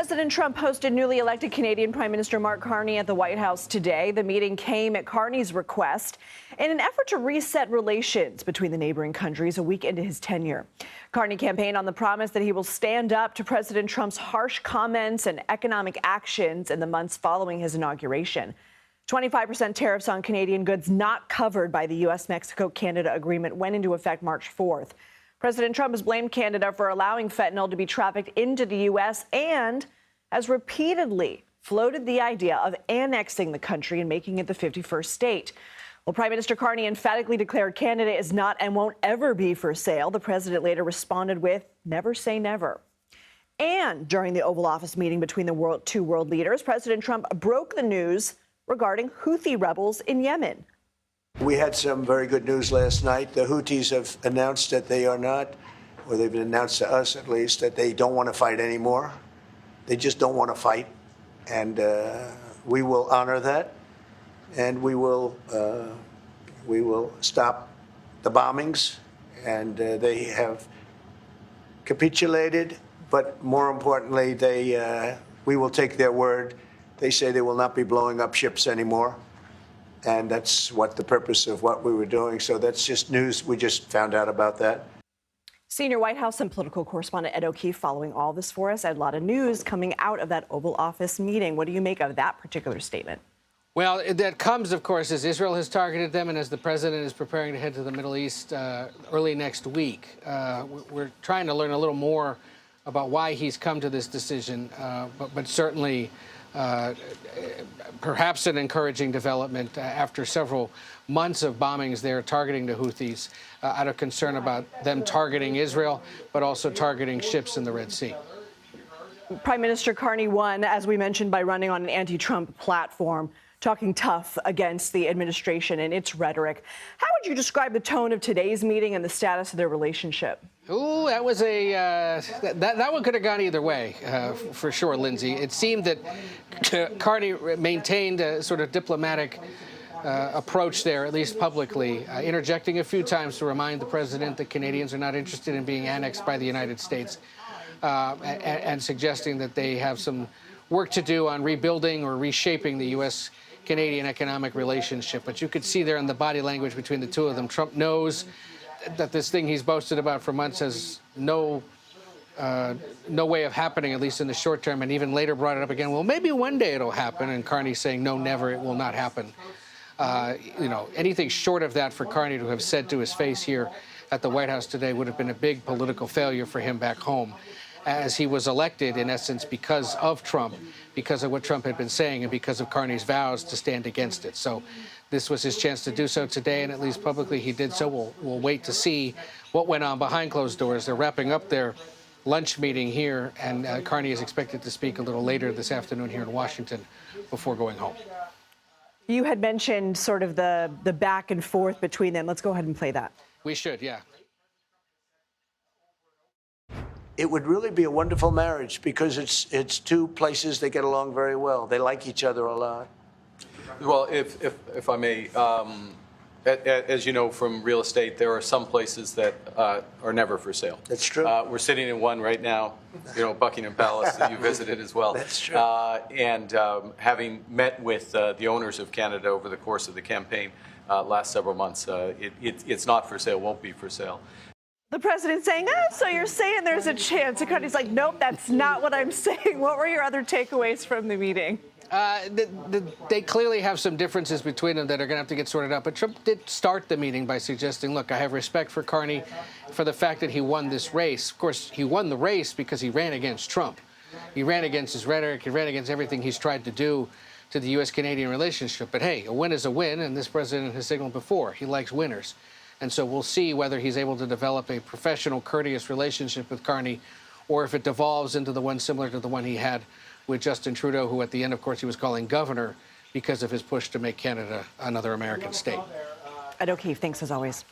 President Trump hosted newly elected Canadian Prime Minister Mark Carney at the White House today. The meeting came at Carney's request in an effort to reset relations between the neighboring countries a week into his tenure. Carney campaigned on the promise that he will stand up to President Trump's harsh comments and economic actions in the months following his inauguration. 25% tariffs on Canadian goods not covered by the U.S.-Mexico-Canada agreement went into effect March 4th. President Trump has blamed Canada for allowing fentanyl to be trafficked into the U.S. and has repeatedly floated the idea of annexing the country and making it the 51st state. Well, Prime Minister Carney emphatically declared Canada is not and won't ever be for sale. The president later responded with, "Never say never." And during the Oval Office meeting between the two world leaders, President Trump broke the news regarding Houthi rebels in Yemen. We had some very good news last night. The Houthis have announced that they are not, or they've announced to us at least, that they don't want to fight anymore. They just don't want to fight. And we will honor that. And we will stop the bombings. And they have capitulated. But more importantly, we will take their word. They say they will not be blowing up ships anymore. And that's what the purpose of what we were doing. So that's just news. We just found out about that. Senior White House and political correspondent Ed O'Keefe following all this for us. Ed, a lot of news coming out of that Oval Office meeting. What do you make of that particular statement? Well, that comes, of course, as Israel has targeted them and as the president is preparing to head to the Middle East early next week. We're trying to learn a little more about why he's come to this decision, but certainly perhaps an encouraging development after several months of bombings there targeting the Houthis out of concern about them targeting Israel, but also targeting ships in the Red Sea. Prime Minister Carney won, as we mentioned, by running on an anti-Trump platform, talking tough against the administration and its rhetoric. How would you describe the tone of today's meeting and the status of their relationship? Ooh, that was that one could have gone either way, for sure, Lindsay. It seemed that Carney maintained a sort of diplomatic approach there, at least publicly, interjecting a few times to remind the president that Canadians are not interested in being annexed by the United States, and suggesting that they have some work to do on rebuilding or reshaping the U.S.-Canadian economic relationship. But you could see there in the body language between the two of them, Trump knows that this thing he's boasted about for months has no way of happening, at least in the short term, and even later brought it up again. Well, maybe one day it'll happen, and Carney saying, no, never, it will not happen. Anything short of that for Carney to have said to his face here at the White House today would have been a big political failure for him back home, as he was elected, in essence, because of Trump, because of what Trump had been saying, and because of Carney's vows to stand against it. So this was his chance to do so today, and at least publicly he did so. We'll wait to see what went on behind closed doors. They're wrapping up their lunch meeting here, and Carney is expected to speak a little later this afternoon here in Washington before going home. You had mentioned sort of the back and forth between them. Let's go ahead and play that. We should, yeah. It would really be a wonderful marriage because it's two places that get along very well. They like each other a lot. Well, if I may, as you know from real estate, there are some places that are never for sale. That's true. We're sitting in one right now, Buckingham Palace that you visited as well. That's true. And having met with the owners of Canada over the course of the campaign last several months, it's not for sale, won't be for sale. The president saying, so you're saying there's a chance. And Carney's like, nope, that's not what I'm saying. What were your other takeaways from the meeting? They clearly have some differences between them that are going to have to get sorted out. But Trump did start the meeting by suggesting, look, I have respect for Carney for the fact that he won this race. Of course, he won the race because he ran against Trump. He ran against his rhetoric. He ran against everything he's tried to do to the U.S.-Canadian relationship. But, hey, a win is a win, and this president has signaled before. He likes winners. And so we'll see whether he's able to develop a professional, courteous relationship with Carney, or if it devolves into the one similar to the one he had with Justin Trudeau, who at the end, of course, he was calling governor because of his push to make Canada another American state. Ed O'Keefe, thanks as always.